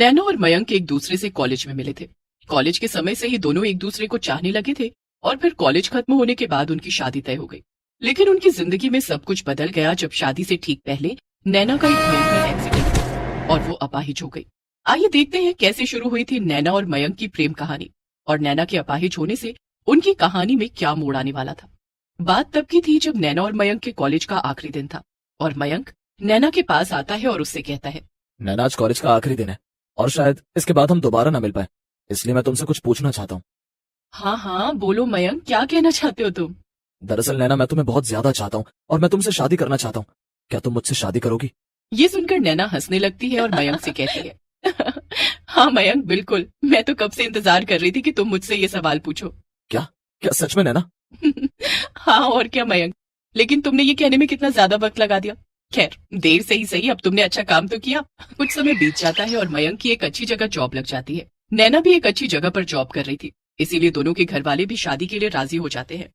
नैना और मयंक एक दूसरे से कॉलेज में मिले थे। कॉलेज के समय से ही दोनों एक दूसरे को चाहने लगे थे और फिर कॉलेज खत्म होने के बाद उनकी शादी तय हो गई। लेकिन उनकी जिंदगी में सब कुछ बदल गया जब शादी से ठीक पहले नैना का एक भयंकर एक्सीडेंट हुआ और वो अपाहिज हो गई। आइए देखते हैं कैसे शुरू हुई थी नैना और मयंक की प्रेम कहानी और नैना के अपाहिज होने से उनकी कहानी में क्या मोड़ आने वाला था। बात तब की थी जब नैना और मयंक के कॉलेज का आखिरी दिन था और मयंक नैना के पास आता है और उससे कहता है, नैना, आज कॉलेज का आखिरी दिन है और शायद इसके बाद हम दोबारा ना मिल पाए, इसलिए मैं तुमसे कुछ पूछना चाहता हूँ। हाँ हाँ बोलो मयंक, क्या कहना चाहते हो तुम? दरअसल नैना, मैं तुम्हें बहुत ज्यादा चाहता हूँ और मैं तुमसे शादी करना चाहता हूँ। क्या तुम मुझसे शादी करोगी? ये सुनकर नैना हंसने लगती है और मयंक से कहती है हाँ मयंक, बिल्कुल, मैं तो कब से इंतजार कर रही थी कि तुम मुझसे ये सवाल पूछो। क्या क्या सच में नैना? हाँ और क्या मयंक, लेकिन तुमने ये कहने में कितना ज्यादा वक्त लगा दिया। खैर, देर से ही सही, अब तुमने अच्छा काम तो किया। कुछ समय बीत जाता है और मयंक की एक अच्छी जगह जॉब लग जाती है। नैना भी एक अच्छी जगह पर जॉब कर रही थी, इसीलिए दोनों के घर वाले भी शादी के लिए राजी हो जाते हैं।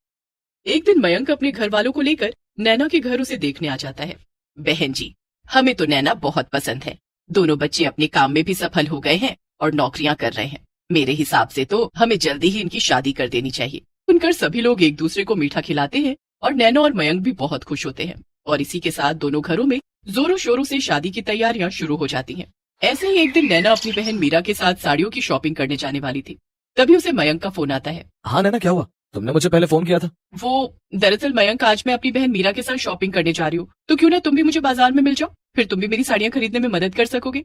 एक दिन मयंक अपने घर वालों को लेकर नैना के घर उसे देखने आ जाता है। बहन जी, हमें तो नैना बहुत पसंद है। दोनों बच्चे अपने काम में भी सफल हो गए हैं और नौकरियां कर रहे हैं। मेरे हिसाब से तो हमें जल्दी ही इनकी शादी कर देनी चाहिए। सुनकर सभी लोग एक दूसरे को मीठा खिलाते हैं और नैना और मयंक भी बहुत खुश होते हैं और इसी के साथ दोनों घरों में जोरों शोरों से शादी की तैयारियां शुरू हो जाती हैं। ऐसे ही एक दिन नैना अपनी बहन मीरा के साथ साड़ियों की शॉपिंग करने जाने वाली थी। तभी उसे मयंक का फोन आता है। हाँ नैना, क्या हुआ? तुमने मुझे पहले फोन किया था। वो दरअसल मयंक, आज मैं अपनी बहन मीरा के साथ शॉपिंग करने जा रही हूँ, तो क्यों ना तुम भी मुझे बाजार में मिल जाओ, फिर तुम भी मेरी साड़ियां खरीदने में मदद कर सकोगे।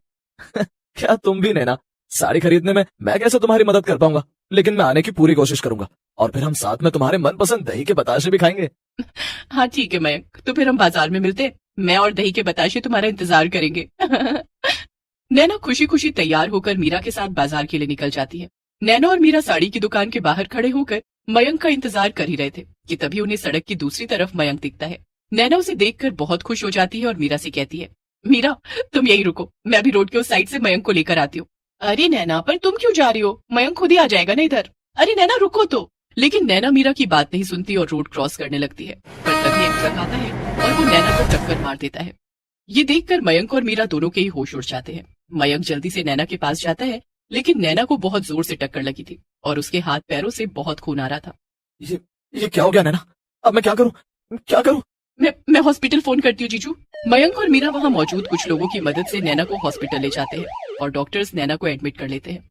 क्या तुम भी नैना? साड़ी खरीदने में मैं कैसे तुम्हारी मदद कर पाऊंगा, लेकिन मैं आने की पूरी कोशिश करूंगा और फिर हम साथ में तुम्हारे मनपसंद दही के बताशे भी खाएंगे। हाँ ठीक है मयंक, तो फिर हम बाजार में मिलते हैं। मैं और दही के बताशे तुम्हारा इंतजार करेंगे। नैना खुशी खुशी तैयार होकर मीरा के साथ बाजार के लिए निकल जाती है। नैना और मीरा साड़ी की दुकान के बाहर खड़े होकर मयंक का इंतजार कर ही रहे थे कि तभी उन्हें सड़क की दूसरी तरफ मयंक दिखता है। नैना उसे देखकर बहुत खुश हो जाती है और मीरा से कहती है, मीरा तुम यही रुको, मैं अभी रोड के उस साइड से मयंक को लेकर आती हूँ। अरे नैना, पर तुम क्यों जा रही हो? मयंक खुद ही आ जाएगा ना इधर। अरे नैना रुको तो। लेकिन नैना मीरा की बात नहीं सुनती और रोड क्रॉस करने लगती है, पर तभी एक ट्रक आता है और वो नैना को टक्कर मार देता है। ये देखकर मयंक और मीरा दोनों के ही होश उड़ जाते हैं। मयंक जल्दी से नैना के पास जाता है, लेकिन नैना को बहुत जोर से टक्कर लगी थी और उसके हाथ पैरों से बहुत खून आ रहा था। ये क्या हो गया नैना? अब मैं क्या करूं? क्या करूं? मैं हॉस्पिटल फोन करती हूँ जीजू। मयंक और मीरा वहाँ मौजूद कुछ लोगों की मदद से नैना को हॉस्पिटल ले जाते हैं और डॉक्टर्स नैना को एडमिट कर लेते हैं।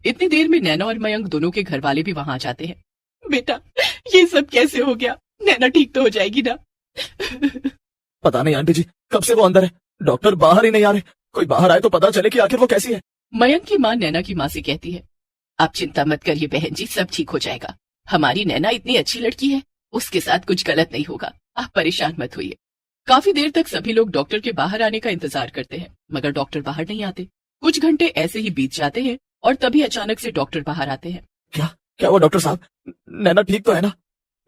इतनी देर में नैना और मयंक दोनों के घर वाले भी वहाँ आ जाते हैं। बेटा, ये सब कैसे हो गया? नैना ठीक तो हो जाएगी ना? पता नहीं आंटी जी, कब से वो अंदर है, डॉक्टर बाहर ही नहीं आ रहे। कोई बाहर आए तो पता चले कि आखिर वो कैसी है। मयंक की माँ नैना की माँ से कहती है, आप चिंता मत करिए बहन जी, सब ठीक हो जाएगा। हमारी नैना इतनी अच्छी लड़की है, उसके साथ कुछ गलत नहीं होगा, आप परेशान मत होइए। काफी देर तक सभी लोग डॉक्टर के बाहर आने का इंतजार करते हैं, मगर डॉक्टर बाहर नहीं आते। कुछ घंटे ऐसे ही बीत जाते हैं और तभी अचानक से डॉक्टर बाहर आते हैं। क्या क्या हुआ डॉक्टर साहब? नैना ठीक तो है ना?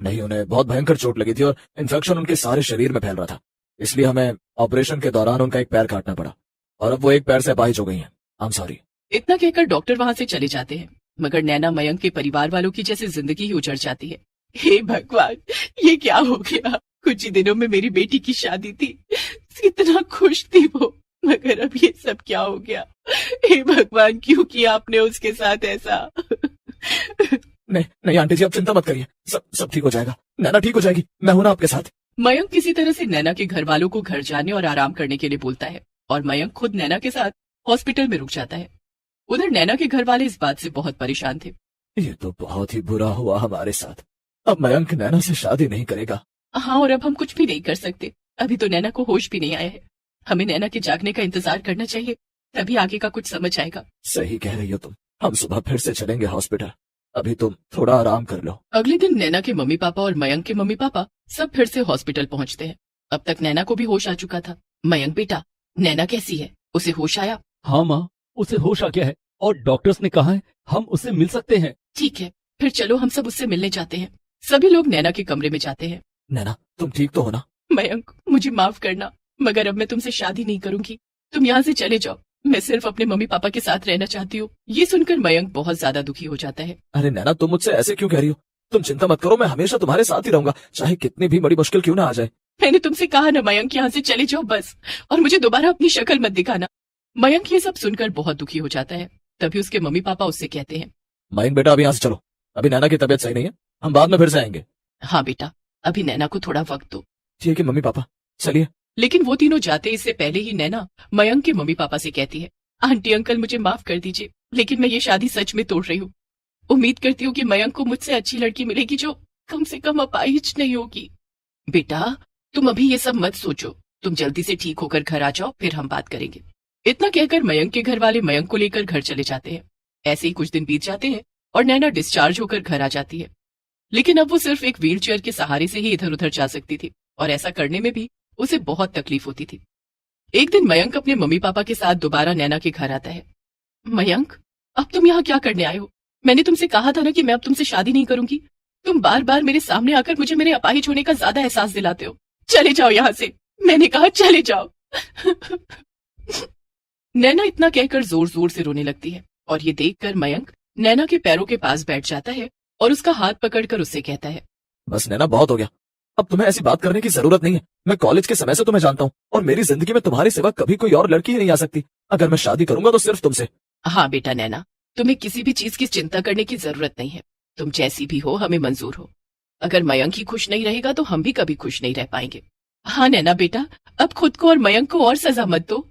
नहीं, उन्हें बहुत भयंकर चोट लगी थी और इन्फेक्शन उनके सारे शरीर में फैल रहा था, इसलिए हमें ऑपरेशन के दौरान उनका एक पैर काटना पड़ा और अब वो एक पैर से अपाहिज हो गई हैं। I am sorry. इतना कहकर डॉक्टर वहां से चले जाते हैं, मगर नैना मयंक के परिवार वालों की जैसे जिंदगी ही उजड़ जाती है। हे भगवान, ये क्या हो गया? कुछ ही दिनों में मेरी बेटी की शादी थी, कितना खुश थी वो, मगर अब ये सब क्या हो गया? हे भगवान, क्यों किया आपने उसके साथ ऐसा? नहीं नहीं आंटी जी, आप चिंता मत करिए, सब ठीक हो जाएगा। नैना ठीक हो जाएगी, मैं हूं ना आपके साथ। मयंक किसी तरह से नैना के घर वालों को घर जाने और आराम करने के लिए बोलता है और मयंक खुद नैना के साथ हॉस्पिटल में रुक जाता है। उधर नैना के घर वाले इस बात से बहुत परेशान थे। ये तो बहुत ही बुरा हुआ हमारे साथ, अब मयंक नैना से शादी नहीं करेगा। हाँ, और अब हम कुछ भी नहीं कर सकते, अभी तो नैना को होश भी नहीं आया है। हमें नैना के जागने का इंतजार करना चाहिए, तभी आगे का कुछ समझ आएगा। सही कह रही हो तुम, हम सुबह फिर से चलेंगे हॉस्पिटल, अभी तुम थोड़ा आराम कर लो। अगले दिन नैना के मम्मी पापा और मयंक के मम्मी पापा सब फिर से हॉस्पिटल पहुंचते हैं। अब तक नैना को भी होश आ चुका था। मयंक बेटा, नैना कैसी है? उसे होश आया? हाँ माँ, उसे होश आ गया है और डॉक्टर्स ने कहा है हम उससे मिल सकते हैं। ठीक है, फिर चलो हम सब उससे मिलने जाते हैं। सभी लोग नैना के कमरे में जाते हैं। नैना, तुम ठीक तो हो ना? मयंक, मुझे माफ करना, मगर अब मैं तुमसे शादी नहीं करूंगी। तुम यहाँ से चले जाओ, मैं सिर्फ अपने मम्मी पापा के साथ रहना चाहती हूँ। ये सुनकर मयंक बहुत ज्यादा दुखी हो जाता है। अरे नैना, तुम मुझसे ऐसे क्यों कह रही हो? तुम चिंता मत करो, मैं हमेशा तुम्हारे साथ ही रहूंगा, चाहे कितनी भी बड़ी मुश्किल क्यों ना आ जाए। मैंने तुमसे कहा ना मयंक, यहाँ से चले जाओ बस, और मुझे दोबारा अपनी शक्ल मत दिखाना। मयंक ये सब सुनकर बहुत दुखी हो जाता है। तभी उसके मम्मी पापा उससे कहते हैं, मयंक बेटा, अभी यहाँ से चलो। अभी नैना की तबीयत सही नहीं है, हम बाद में फिर से आएंगे। हाँ बेटा, अभी नैना को थोड़ा वक्त दो। ठीक है मम्मी पापा, चलिए। लेकिन वो तीनों जाते इससे पहले ही नैना मयंक के मम्मी पापा से कहती है, आंटी अंकल मुझे माफ कर दीजिए, लेकिन मैं ये शादी सच में तोड़ रही हूँ। उम्मीद करती हूँ कि मयंक को मुझसे अच्छी लड़की मिलेगी जो कम से कम अपाहिज नहीं होगी। बेटा, तुम अभी ये सब मत सोचो, तुम जल्दी से ठीक होकर घर आ जाओ, फिर हम बात करेंगे। इतना कहकर मयंक के घर वाले मयंक को लेकर घर चले जाते हैं। ऐसे ही कुछ दिन बीत जाते हैं और नैना डिस्चार्ज होकर घर आ जाती है। लेकिन अब वो सिर्फ एक व्हीलचेयर के सहारे से ही इधर उधर जा सकती थी और ऐसा करने में भी उसे बहुत तकलीफ होती थी। एक दिन मयंक अपने मम्मी पापा के साथ दोबारा नैना के घर आता है। मयंक, अब तुम यहाँ क्या करने आए हो? मैंने तुमसे कहा था ना कि मैं अब तुमसे शादी नहीं करूंगी। तुम बार बार मेरे सामने आकर मुझे मेरे अपाहिज होने का ज्यादा एहसास दिलाते हो। चले जाओ यहाँ से, मैंने कहा चले जाओ। नैना इतना कहकर जोर जोर से रोने लगती है और ये देखकर मयंक नैना के पैरों के पास बैठ जाता है और उसका हाथ पकड़कर उससे कहता है, बस नैना, बहुत हो गया। अब तुम्हें ऐसी बात करने की जरूरत नहीं है। मैं कॉलेज के समय से तुम्हें जानता हूँ और मेरी जिंदगी में तुम्हारे सिवा कभी कोई और लड़की ही नहीं आ सकती। अगर मैं शादी करूंगा तो सिर्फ तुमसे। हाँ बेटा नैना, तुम्हें किसी भी चीज की चिंता करने की जरूरत नहीं है। तुम जैसी भी हो हमें मंजूर हो। अगर मयंक ही खुश नहीं रहेगा तो हम भी कभी खुश नहीं रह पाएंगे। हाँ नैना बेटा, अब खुद को और मयंक को और सजा मत दो।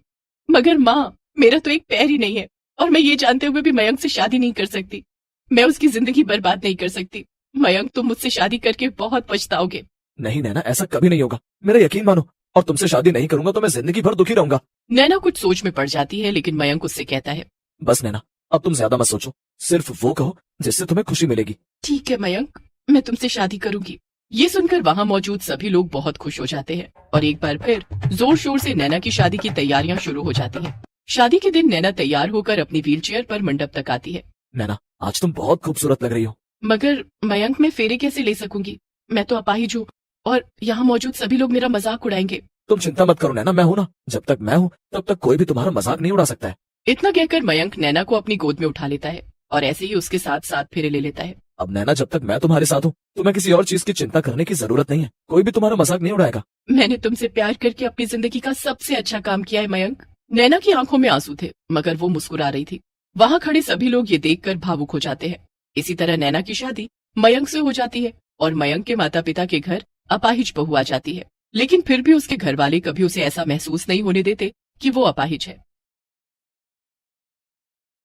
मगर माँ, मेरा तो एक पैर ही नहीं है और मैं ये जानते हुए भी मयंक से शादी नहीं कर सकती। मैं उसकी जिंदगी बर्बाद नहीं कर सकती। मयंक, तुम मुझसे शादी करके बहुत पछताओगे। नहीं नैना, ऐसा कभी नहीं होगा, मेरा यकीन मानो। और तुमसे शादी नहीं करूंगा तो मैं जिंदगी भर दुखी रहूंगा। नैना कुछ सोच में पड़ जाती है, लेकिन मयंक उससे कहता है, बस नैना, अब तुम ज्यादा मत सोचो, सिर्फ वो कहो जिससे तुम्हें खुशी मिलेगी। ठीक है मयंक, मैं तुमसे शादी करूंगी। ये सुनकर वहाँ मौजूद सभी लोग बहुत खुश हो जाते हैं और एक बार फिर जोर शोर से नैना की शादी की तैयारियां शुरू हो जाती हैं। शादी के दिन नैना तैयार होकर अपनी व्हीलचेयर पर मंडप तक आती है। नैना, आज तुम बहुत खूबसूरत लग रही हो। मगर मयंक, मैं फेरे कैसे ले सकूंगी? मैं तो अपाहिज हूँ और यहाँ मौजूद सभी लोग मेरा मजाक उड़ाएंगे। तुम चिंता मत करो नैना, मैं हूं ना। जब तक मैं हूं तब तक कोई भी तुम्हारा मजाक नहीं उड़ा सकता है। इतना कहकर मयंक नैना को अपनी गोद में उठा लेता है और ऐसे ही उसके साथ साथ फेरे ले लेता है। अब नैना, जब तक मैं तुम्हारे साथ हूँ तुम्हें किसी और चीज की चिंता करने की जरूरत नहीं है। कोई भी तुम्हारा मजाक नहीं उड़ाएगा। मैंने तुमसे प्यार करके अपनी जिंदगी का सबसे अच्छा काम किया है मयंक। नैना की आंखों में आंसू थे मगर वो मुस्कुरा रही थी। वहाँ खड़े सभी लोग ये देखकर भावुक हो जाते हैं। इसी तरह नैना की शादी मयंक से हो जाती है और मयंक के माता पिता के घर अपाहिज बहू आ जाती है। लेकिन फिर भी उसके घर वाले कभी उसे ऐसा महसूस नहीं होने देते कि वो अपाहिज है।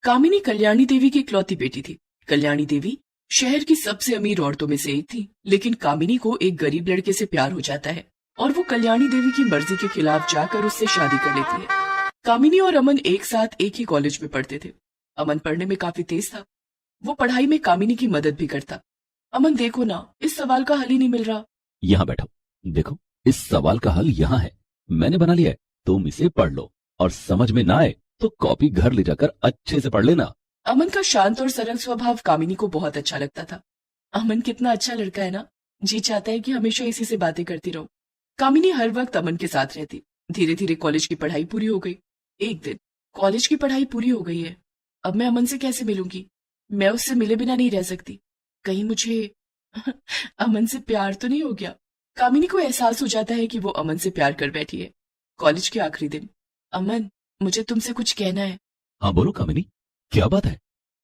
कामिनी कल्याणी देवी की इकलौती बेटी थी। कल्याणी देवी शहर की सबसे अमीर औरतों में से एक थी, लेकिन कामिनी को एक गरीब लड़के से प्यार हो जाता है और वो कल्याणी देवी की मर्जी के खिलाफ जाकर उससे शादी कर लेती है। कामिनी और अमन एक साथ एक ही कॉलेज में पढ़ते थे। अमन पढ़ने में काफी तेज था। वो पढ़ाई में कामिनी की मदद भी करता। अमन, देखो ना, इस सवाल का हल ही नहीं मिल रहा। यहाँ बैठो, देखो इस सवाल का हल यहाँ है, मैंने बना लिया है। तुम इसे पढ़ लो और समझ में ना आए तो कॉपी घर ले जाकर अच्छे से पढ़ लेना। अमन का शांत और सरल स्वभाव कामिनी को बहुत अच्छा लगता था। अमन कितना अच्छा लड़का है ना, जी चाहता है कि हमेशा इसी से बातें करती रहूं। कामिनी हर वक्त अमन के साथ रहती। धीरे धीरे कॉलेज की पढ़ाई पूरी हो गई। एक दिन कॉलेज की पढ़ाई पूरी हो गई है, अब मैं अमन से कैसे मिलूंगी? मैं उससे मिले बिना नहीं रह सकती। कहीं मुझे अमन से प्यार तो नहीं हो गया? कामिनी को एहसास हो जाता है कि वो अमन से प्यार कर बैठी है। कॉलेज के आखिरी दिन, अमन, मुझे तुमसे कुछ कहना है। हाँ बोलो कामिनी, क्या बात है?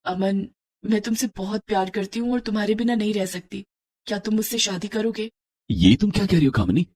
अमन, मैं तुमसे बहुत प्यार करती हूँ और तुम्हारे बिना नहीं रह सकती। क्या तुम मुझसे शादी करोगे? ये तुम क्या कह रही हो कामिनी?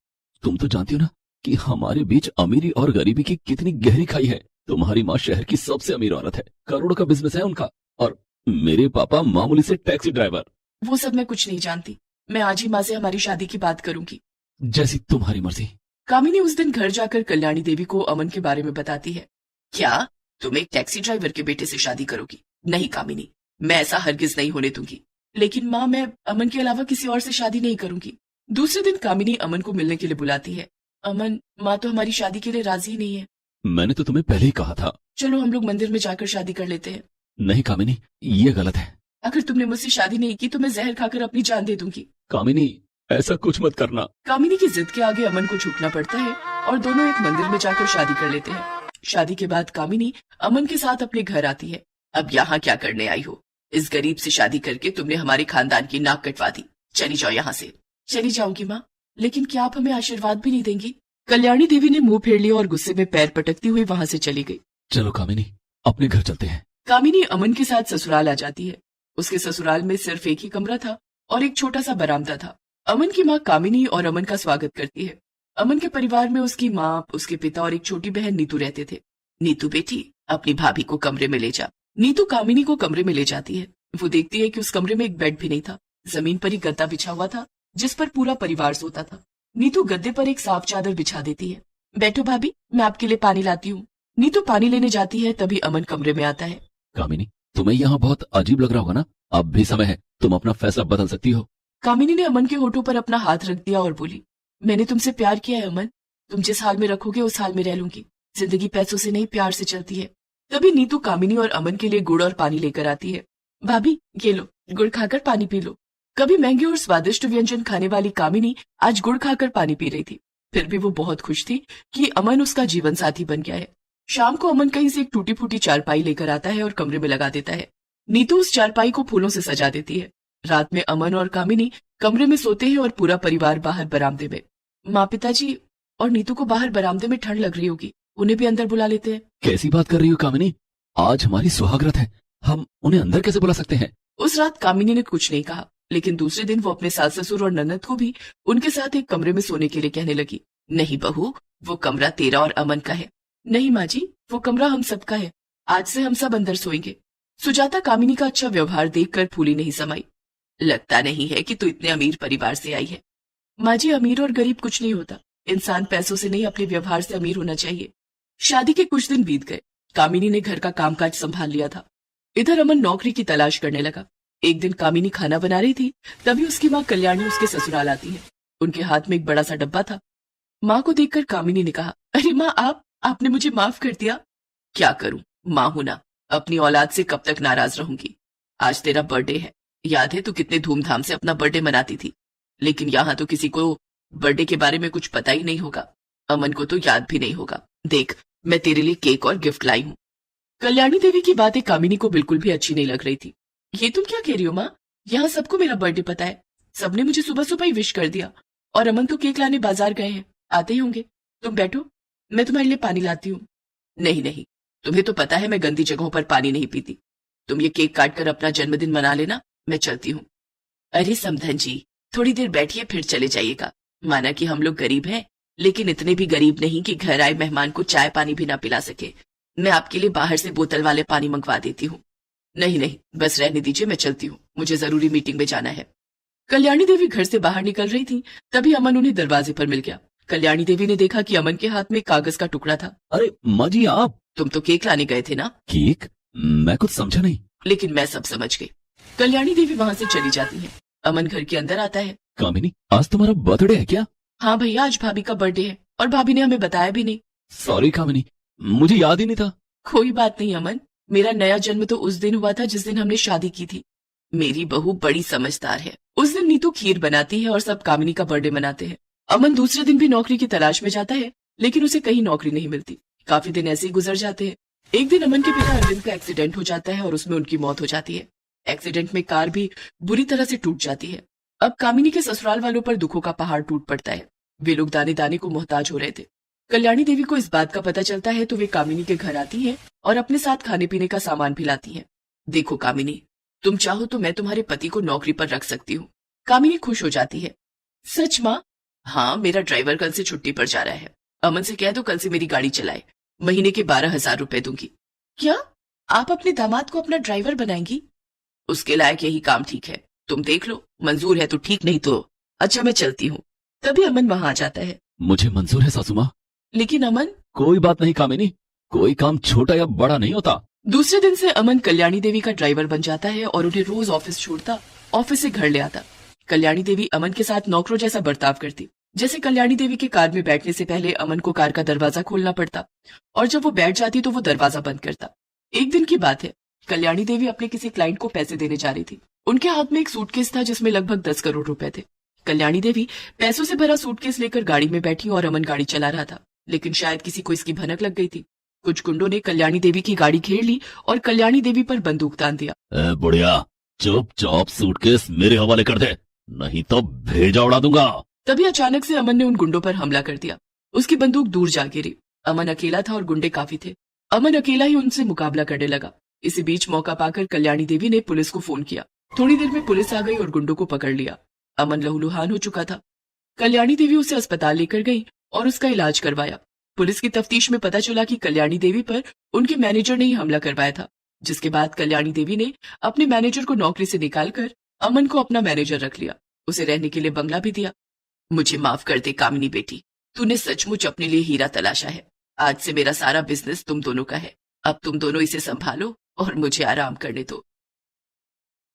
तुम तो जानती हो ना कि हमारे बीच अमीरी और गरीबी की कितनी गहरी खाई है। तुम्हारी माँ शहर की सबसे अमीर औरत है, करोड़ों का बिजनेस है उनका, और मेरे पापा मामूली से टैक्सी ड्राइवर। वो सब मैं कुछ नहीं जानती। मैं आज ही माँ से हमारी शादी की बात करूंगी। जैसी तुम्हारी मर्जी। कामिनी उस दिन घर जाकर कल्याणी देवी को अमन के बारे में बताती है। क्या तुम एक टैक्सी ड्राइवर के बेटे से शादी करोगी? नहीं कामिनी, मैं ऐसा हरगिज नहीं होने दूंगी। लेकिन माँ, मैं अमन के अलावा किसी और से शादी नहीं करूंगी। दूसरे दिन कामिनी अमन को मिलने के लिए बुलाती है। अमन, माँ तो हमारी शादी के लिए राजी ही नहीं है। मैंने तो तुम्हें पहले ही कहा था। चलो हम लोग मंदिर में जाकर शादी कर लेते हैं। नहीं कामिनी, ये गलत है। अगर तुमने मुझसे शादी नहीं की तो मैं जहर खाकर अपनी जान दे दूंगी। कामिनी, ऐसा कुछ मत करना। कामिनी की जिद के आगे अमन को झुकना पड़ता है और दोनों एक मंदिर में जाकर शादी कर लेते हैं। शादी के बाद कामिनी अमन के साथ अपने घर आती है। अब यहाँ क्या करने आई हो? इस गरीब से शादी करके तुमने हमारे खानदान की नाक कटवा दी। चली जाओ यहाँ से। चली जाऊंगी माँ, लेकिन क्या आप हमें आशीर्वाद भी नहीं देंगी? कल्याणी देवी ने मुंह फेर लिया और गुस्से में पैर पटकती हुई वहां से चली गई। चलो कामिनी, अपने घर चलते हैं। कामिनी अमन के साथ ससुराल आ जाती है। उसके ससुराल में सिर्फ एक ही कमरा था और एक छोटा सा बरामदा था। अमन की माँ कामिनी और अमन का स्वागत करती है। अमन के परिवार में उसकी माँ, उसके पिता और एक छोटी बहन नीतू रहते थे। नीतू बेटी, अपनी भाभी को कमरे में ले जा। नीतू कामिनी को कमरे में ले जाती है। वो देखती है कि उस कमरे में एक बेड भी नहीं था। जमीन पर ही गद्दा बिछा हुआ था जिस पर पूरा परिवार सोता था। नीतू गद्दे पर एक साफ चादर बिछा देती है। बैठो भाभी, मैं आपके लिए पानी लाती हूँ। नीतू पानी लेने जाती है, तभी अमन कमरे में आता है। कामिनी, तुम्हें यहाँ बहुत अजीब लग रहा होगा ना? अब भी समय है, तुम अपना फैसला बदल सकती हो। कामिनी ने अमन के होठों पर अपना हाथ रख दिया और बोली, मैंने तुमसे प्यार किया है अमन। तुम जिस हाल में रखोगे उस हाल में रह लूंगी। जिंदगी पैसों से नहीं, प्यार से चलती है। तभी नीतू कामिनी और अमन के लिए गुड़ और पानी लेकर आती है। भाभी, ये लो, गुड़ खाकर पानी पी लो। कभी महंगे और स्वादिष्ट व्यंजन खाने वाली कामिनी आज गुड़ खाकर पानी पी रही थी। फिर भी वो बहुत खुश थी कि अमन उसका जीवन साथी बन गया है। शाम को अमन कहीं से एक टूटी फूटी चारपाई लेकर आता है और कमरे में लगा देता है। नीतू उस चारपाई को फूलों से सजा देती है। रात में अमन और कामिनी कमरे में सोते हैं और पूरा परिवार बाहर बरामदे में। माँ, पिताजी और नीतू को बाहर बरामदे में ठंड लग रही होगी, उन्हें भी अंदर बुला लेते हैं। कैसी बात कर रही हो कामिनी? आज हमारी सुहागरात है, हम उन्हें अंदर कैसे बुला सकते हैं? उस रात कामिनी ने कुछ नहीं कहा, लेकिन दूसरे दिन वो अपने सास ससुर और ननद को भी उनके साथ एक कमरे में सोने के लिए कहने लगी। नहीं बहू, वो कमरा तेरा और अमन का है। नहीं माँ जी, वो कमरा हम सबका है। आज से हम सब अंदर सोएंगे। सुजाता कामिनी का अच्छा व्यवहार देखकर फूली नहीं समाई। लगता नहीं है कि तू इतने अमीर परिवार से आई है। माँ जी, अमीर और गरीब कुछ नहीं होता। इंसान पैसों से नहीं, अपने व्यवहार से अमीर होना चाहिए। शादी के कुछ दिन बीत गए। कामिनी ने घर का कामकाज संभाल लिया था। इधर अमन नौकरी की तलाश करने लगा। एक दिन कामिनी खाना बना रही थी, तभी उसकी माँ कल्याणी उसके ससुराल आती है। उनके हाथ में एक बड़ा सा डब्बा था। माँ को देखकर कामिनी ने कहा, अरे माँ, आपने मुझे माफ कर दिया। क्या करूं, माँ हूं ना, अपनी औलाद से कब तक नाराज रहूंगी। आज तेरा बर्थडे है, याद है तू कितने धूमधाम से अपना बर्थडे मनाती थी। लेकिन यहाँ तो किसी को बर्थडे के बारे में कुछ पता ही नहीं होगा। अमन को तो याद भी नहीं होगा। देख, मैं तेरे लिए केक और गिफ्ट लाई हूँ। कल्याणी देवी की बातें कामिनी को बिल्कुल भी अच्छी नहीं लग रही थी। ये तुम क्या कह रही हो माँ? यहाँ सबको मेरा बर्थडे पता है। सबने मुझे सुबह सुबह ही विश कर दिया और अमन तो केक लाने बाजार गए हैं, आते ही होंगे। तुम बैठो, मैं तुम्हारे लिए पानी लाती हूँ। नहीं नहीं, तुम्हें तो पता है मैं गंदी जगहों पर पानी नहीं पीती। तुम ये केक काट कर अपना जन्मदिन मना लेना, मैं चलती हूँ। अरे समधन जी, थोड़ी देर बैठिए फिर चले जाइएगा। माना कि हम लोग गरीब हैं, लेकिन इतने भी गरीब नहीं कि घर आए मेहमान को चाय पानी भी ना पिला सके। मैं आपके लिए बाहर से बोतल वाले पानी मंगवा देती हूँ। नहीं नहीं, बस रहने दीजिए, मैं चलती हूँ, मुझे जरूरी मीटिंग में जाना है। कल्याणी देवी घर से बाहर निकल रही थी, तभी अमन उन्हें दरवाजे पर मिल गया। कल्याणी देवी ने देखा कि अमन के हाथ में कागज का टुकड़ा था। अरे माँ जी, आप? तुम तो केक लाने गए थे ना? केक? मैं कुछ समझा नहीं। लेकिन मैं सब समझ गई। कल्याणी देवी वहाँ से चली जाती है। अमन घर के अंदर आता है। कामिनी, आज तुम्हारा बर्थडे है क्या? हाँ भैया, आज भाभी का बर्थडे है और भाभी ने हमें बताया भी नहीं। सॉरी कामिनी, मुझे याद ही नहीं था। कोई बात नहीं अमन, मेरा नया जन्म तो उस दिन हुआ था जिस दिन हमने शादी की थी। मेरी बहू बड़ी समझदार है। उस दिन नीतू खीर बनाती है और सब कामिनी का बर्थडे मनाते हैं। अमन दूसरे दिन भी नौकरी की तलाश में जाता है, लेकिन उसे कहीं नौकरी नहीं मिलती। काफी दिन ऐसे ही गुजर जाते हैं। एक दिन अमन के पिता अरविंद का एक्सीडेंट हो जाता है और उसमें उनकी मौत हो जाती है। एक्सीडेंट में कार भी बुरी तरह से टूट जाती है। अब कामिनी के ससुराल वालों पर दुखों का पहाड़ टूट पड़ता है। वे लोग दाने दाने को मोहताज हो रहे थे। कल्याणी देवी को इस बात का पता चलता है तो वे कामिनी के घर आती हैं और अपने साथ खाने पीने का सामान भी लाती हैं। देखो कामिनी, तुम चाहो तो मैं तुम्हारे पति को नौकरी पर रख सकती हूँ। कामिनी खुश हो जाती है। सच माँ? हाँ, मेरा ड्राइवर कल से छुट्टी पर जा रहा है। अमन से कह दो कल से मेरी गाड़ी चलाए। महीने के 12,000 रुपए दूंगी। क्या आप अपने दामाद को अपना ड्राइवर बनाएंगी? उसके लायक यही काम ठीक है। तुम देख लो, मंजूर है तो ठीक, नहीं तो अच्छा, मैं चलती हूँ। तभी अमन वहाँ आ जाता है। मुझे मंजूर है सासू माँ। लेकिन अमन? कोई बात नहीं कामिनी, कोई काम छोटा या बड़ा नहीं होता। दूसरे दिन से अमन कल्याणी देवी का ड्राइवर बन जाता है और उन्हें रोज ऑफिस छोड़ता, ऑफिस से घर ले आता। कल्याणी देवी अमन के साथ नौकरों जैसा बर्ताव करती। जैसे कल्याणी देवी के कार में बैठने से पहले अमन को कार का दरवाजा खोलना पड़ता और जब वो बैठ जाती तो वो दरवाजा बंद करता। एक दिन की बात है, कल्याणी देवी अपने किसी क्लाइंट को पैसे देने जा रही थी। उनके हाथ में एक सूटकेस था जिसमें लगभग 10 करोड़ रुपए थे। कल्याणी देवी पैसों से भरा सूटकेस लेकर गाड़ी में बैठी और अमन गाड़ी चला रहा था, लेकिन शायद किसी को इसकी भनक लग गई थी। कुछ गुंडों ने कल्याणी देवी की गाड़ी घेर ली और कल्याणी देवी पर बंदूक तान दिया। बुढ़िया, चुपचाप सूटकेस मेरे हवाले कर दे, नहीं तो भेजा उड़ा दूंगा। तभी अचानक से अमन ने उन गुंडों पर हमला कर दिया। उसकी बंदूक दूर जा गिरी। अमन अकेला था और गुंडे काफी थे। अमन अकेला ही उनसे मुकाबला करने लगा। इसी बीच मौका पाकर कल्याणी देवी ने पुलिस को फोन किया। थोड़ी देर में पुलिस आ गई और गुंडों को पकड़ लिया। अमन लहूलुहान हो चुका था। कल्याणी देवी उसे अस्पताल लेकर गई और उसका इलाज करवाया। पुलिस की तफ्तीश में पता चला कि कल्याणी देवी पर उनके मैनेजर ने ही हमला करवाया था, जिसके बाद कल्याणी देवी ने अपने मैनेजर को नौकरी से निकालकर अमन को अपना मैनेजर रख लिया। उसे रहने के लिए बंगला भी दिया। मुझे माफ कर दे कामिनी बेटी, तूने सचमुच अपने लिए हीरा तलाशा है। आज से मेरा सारा बिजनेस तुम दोनों का है। अब तुम दोनों इसे संभालो और मुझे आराम करने दो।